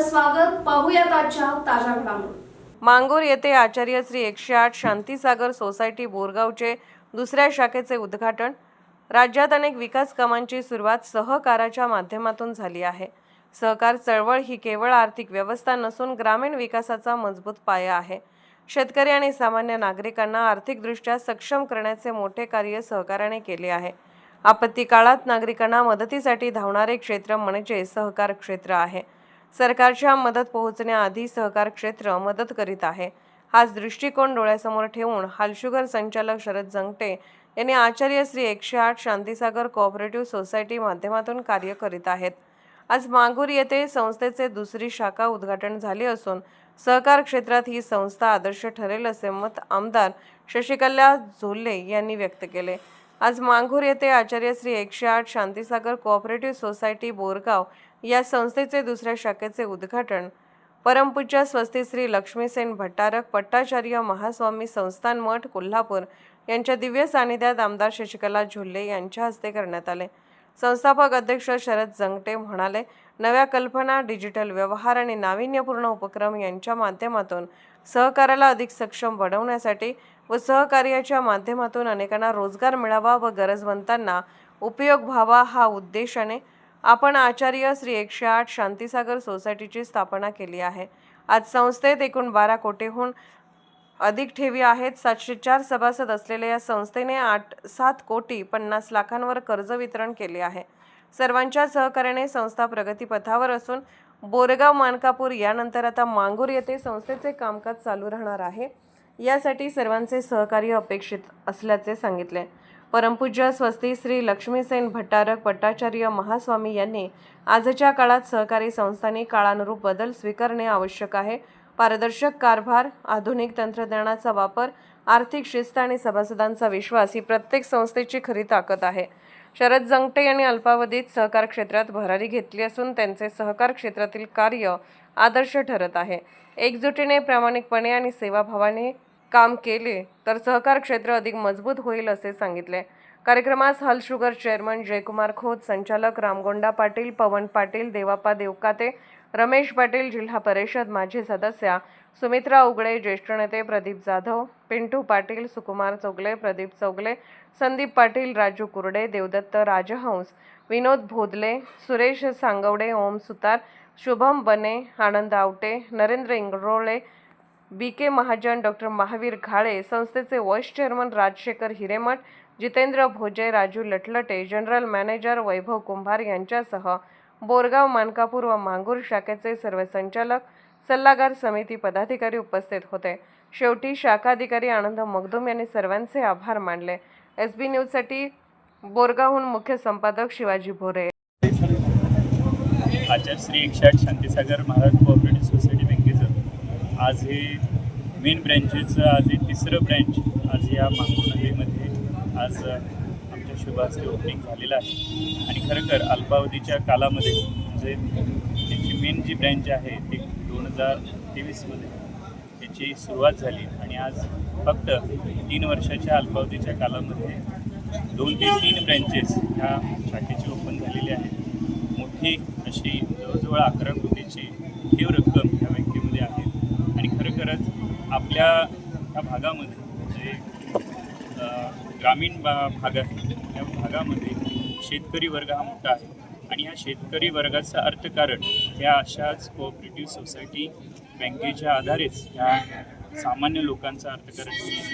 आपलं स्वागत. पाहूयात आजच्या ताज्या घडामोडी. मांगूर येथे आचार्य श्री 108 शांतीसागर सोसायटी बोरगावचे दुसऱ्या शाखेचे उद्घाटन. राज्यात अनेक विकास कामांची सुरुवात सहकाराच्या माध्यमातून झाली आहे. सहकार चळवळ ही केवळ आर्थिक व्यवस्था नसून ग्रामीण विकासाचा मजबूत पाया आहे. शेतकरी आणि सामान्य नागरिकांना आर्थिकदृष्ट्या सक्षम करण्याचे मोठे कार्य सहकाराने केले आहे. आपत्ती काळात नागरिकांना मदतीसाठी धावणारे क्षेत्र म्हणजे सहकार क्षेत्र आहे. सरकारच्या मदत पोहोचण्याआधी सहकार क्षेत्र मदत करीत आहे. हाच दृष्टिकोन डोळ्यासमोर ठेवून हालशुगर संचालक शरद जंगटे यांनी आचार्य श्री 108 शांतीसागर कोऑपरेटिव्ह सोसायटी माध्यमातून कार्य करीत आहेत. आज मांगूर येथे संस्थेचे दुसरी शाखा उद्घाटन झाले असून सहकार क्षेत्रात ही संस्था आदर्श ठरेल असे मत आमदार शशिकला झोले यांनी व्यक्त केले. आज मांगूर येथे आचार्य श्री 108 शांतीसागर कोऑपरेटिव्ह सोसायटी बोरगाव या संस्थेचे दुसऱ्या शाखेचे उद्घाटन परमपूज्य स्वस्ती श्री लक्ष्मीसेन भट्टारक पट्टाचार्य महास्वामी संस्थान मठ कोल्हापूर यांच्या दिव्य सानिध्यात आमदार शशिकला झोले यांच्या हस्ते करण्यात आले. संस्थापक अध्यक्ष शरद जंगटे म्हणाले, नव्या कल्पना, डिजिटल व्यवहार आणि नाविन्यपूर्ण उपक्रम यांच्या माध्यमातून सहकाराला अधिक सक्षम बनवण्यासाठी व सहकार्याच्या माध्यमातून अनेकांना रोजगार मिळावा व गरजवंतांना उपयोग व्हावा हा उद्देशाने आपण आचार्य श्री 108 शांतीसागर सोसायटीची स्थापना केली आहे. आज संस्थेत एकूण 12 कोटीहून अधिक ठेवी आहेत. 704 सभासद असलेल्या या संस्थेने 7 कोटी 50 लाखांवर कर्ज वितरण केले आहे. सर्वांच्या सहकार्याने संस्था प्रगतीपथावर असून बोरगाव, मानकापूर यानंतर आता मांगूर येथे संस्थेचे कामकाज चालू राहणार आहे. यासाठी सर्वांचे सहकार्य अपेक्षित असल्याचे सांगितले. परमपूज्य स्वस्ती श्री लक्ष्मीसेन भट्टारक पट्टाचार्य महास्वामी यांनी आजच्या काळात सहकारी संस्थांनी काळानुरूप बदल स्वीकारणे आवश्यक आहे. पारदर्शक कारभार, आधुनिक तंत्रज्ञानाचा वापर, आर्थिक शिस्त आणि सभासदांचा विश्वास ही प्रत्येक संस्थेची खरी ताकद आहे. शरद जंगटे यांनी अल्पावधीत सहकार क्षेत्रात भरारी घेतली असून त्यांचे सहकार क्षेत्रातील कार्य आदर्श ठरत आहे. एकजुटीने, प्रामाणिकपणे आणि सेवाभावाने काम केले तर सहकार क्षेत्र अधिक मजबूत होईल असे सांगितले. कार्यक्रमास हलशुगर चेअरमन जयकुमार खोत, संचालक रामगोंडा पाटील, पवन पाटील, देवाप्पा देवकाते, रमेश पाटील, जिल्हा परिषद माजी सदस्या सुमित्रा उगळे, ज्येष्ठ नेते प्रदीप जाधव, पिंटू पाटील, सुकुमार चौगले, प्रदीप चौगले, संदीप पाटील, राजू कुरडे, देवदत्त राजहंस, विनोद भोदले, सुरेश सांगवडे, ओम सुतार, शुभम बने, आनंद आवटे, नरेंद्र इंगरोळे, BK महाजन, डॉक्टर महावीर घाळे, संस्थेचे vice chairman Rajshekhar Hiremath, Jitendra Bhoje, Raju Latlate, general manager Vaibhav Kumbhar यांच्यासह बोरगाव, मानकापूर व मांगूर शाखेचे सर्व संचालक, सल्लागार समिती पदाधिकारी उपस्थित होते. शेवटी शाखाधिकारी आनंद मगदूम यांनी सर्वांचे आभार मानले. SB न्यूजसाठी बोरगावहून मुख्य संपादक शिवाजी भोरे. आचार्य श्री 108 शांतीसागर महाराज कोऑपरेटिव्ह सोसायटी बँकेचं आज हे मेन ब्रँचेचं आज हे तिसरं ब्रँच आज या मांगूर नगरीमध्ये आज आमच्या शुभास्ते ओपनिंग झालेलं आहे. आणि खरंतर अल्पावधीच्या कालामध्ये म्हणजे त्याची मेन जी ब्रँच आहे ती 2023मध्ये त्याची सुरुवात झाली आणि आज फक्त 3 वर्षाच्या अल्पावधीच्या कालामध्ये 2 ते 3 ब्रँचेस ह्या शाखेची ओपन झालेली आहेत. मोठी अशी जवळजवळ 11 कोटीची ठेव रक्कम ह्या बँकेमध्ये आहे. आणि खरोखरच आपल्या ह्या भागामध्ये जे ग्रामीण भाग आहे त्या भागामध्ये शेतकरी वर्ग हा मोठा आहे आणि ह्या शेतकरी वर्गाचं अर्थकारण ह्या अशाच कोऑपरेटिव्ह सोसायटी बँकेच्या आधारेच ह्या सामान्य लोकांचं अर्थकारण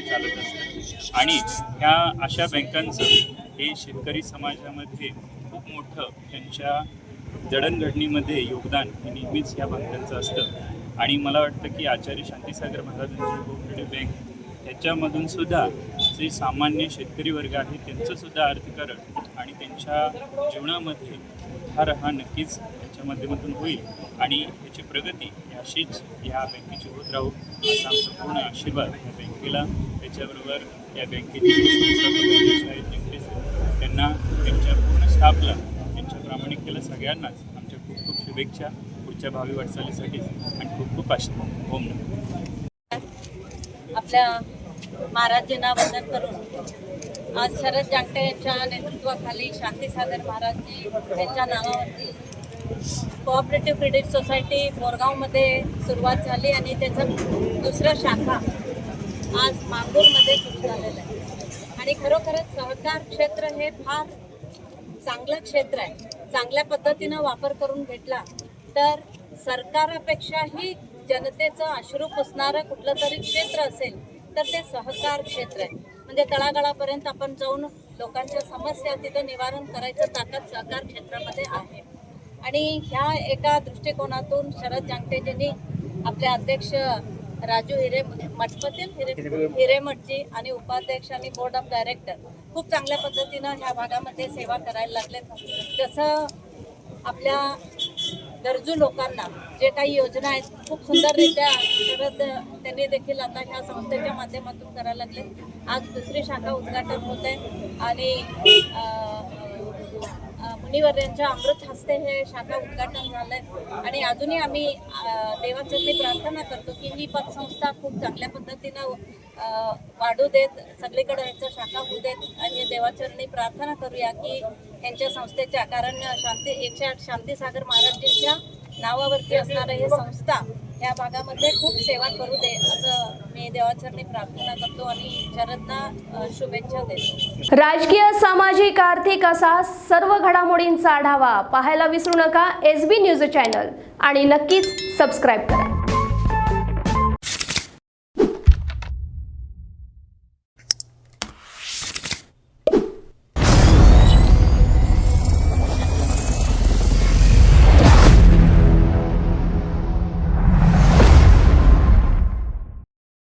चालत असतं. आणि ह्या अशा बँकांचं हे शेतकरी समाजामध्ये खूप मोठं त्यांच्या जडणघडणीमध्ये योगदान हे नेहमीच ह्या बँकांचं असतं. आणि मला वाटतं की आचार्य शांतीसागर महाराजांची कोऑपरेटिव्ह बँक त्याच्यामधून सुद्धा जे सामान्य शेतकरी वर्ग आहे त्यांचंसुद्धा अर्थकारण आणि त्यांच्या जीवनामध्ये उद्धार हा नक्कीच याच्या माध्यमातून होईल आणि याची प्रगती अशीच या बँकेची होत राहू असा आमचा पूर्ण आशीर्वाद या बँकेला, त्याच्याबरोबर या बँकेचे त्यांना, त्यांच्या पूर्ण स्टाफला, त्यांच्या प्रामाणिकतेला सगळ्यांनाच आमच्या खूप खूप शुभेच्छा पुढच्या भावी वाटचालीसाठी आणि खूप खूप आशीर्वाद. ओम नमः. आपल्या महाराजांना वंदन करून आज शरद जंगटे यांच्या नेतृत्वाखाली शांतीसागर महाराजजी यांच्या नावावरती कोऑपरेटिव्ह क्रेडिट सोसायटी बोरगावमध्ये सुरुवात झाली आणि त्याचं दुसरं शाखा आज मांगूरमध्ये सुरू झालेलं आहे. आणि खरोखरच सहकार क्षेत्र हे फार चांगलं क्षेत्र आहे. चांगल्या पद्धतीनं वापर करून घेतला तर सरकारापेक्षाही जनतेचं अश्रू पुसणारं कुठलं तरी क्षेत्र असेल तर ते सहकार क्षेत्र आहे. म्हणजे तळागाळापर्यंत आपण जाऊन लोकांच्या समस्या तिथं निवारण करायचं ताकद सहकार क्षेत्रामध्ये आहे. आणि ह्या एका दृष्टिकोनातून शरद जांगटेजींनी आपले अध्यक्ष राजू हिरेमठजी आणि उपाध्यक्ष आणि बोर्ड ऑफ डायरेक्टर खूप चांगल्या पद्धतीनं ह्या भागामध्ये सेवा करायला लागले. जसं आपल्या गरजू लोकांना जे काही योजना आहेत खूप सुंदररित्या शरद त्यांनी देखील आता ह्या संस्थेच्या माध्यमातून करायला लागले. आज दुसरी शाखा उद्घाटन होत आहे आणि मुनिवर्यांच्या अमृत हस्ते हे शाखा उद्घाटन झालंय. आणि अजूनही आम्ही देवाचरणी प्रार्थना करतो की ही पतसंस्था खूप चांगल्या पद्धतीनं वाढू देत, सगळीकडे ह्याचं शाखा होऊ देत. आणि देवाचरणी प्रार्थना करूया की यांच्या संस्थेच्या, कारण 108 शांतीसागर महाराजांच्या नावावरती असणारं हे संस्था या भागामध्ये खूप सेवा करू दे असं मी देवाचरणी प्रार्थना करतो आणि शरदना शुभेच्छा देतो. राजकीय, सामाजिक, आर्थिक असा सर्व घडामोडींचा आढावा पाहायला विसरू नका SB न्यूज चॅनल आणि नक्कीच सबस्क्राईब करा.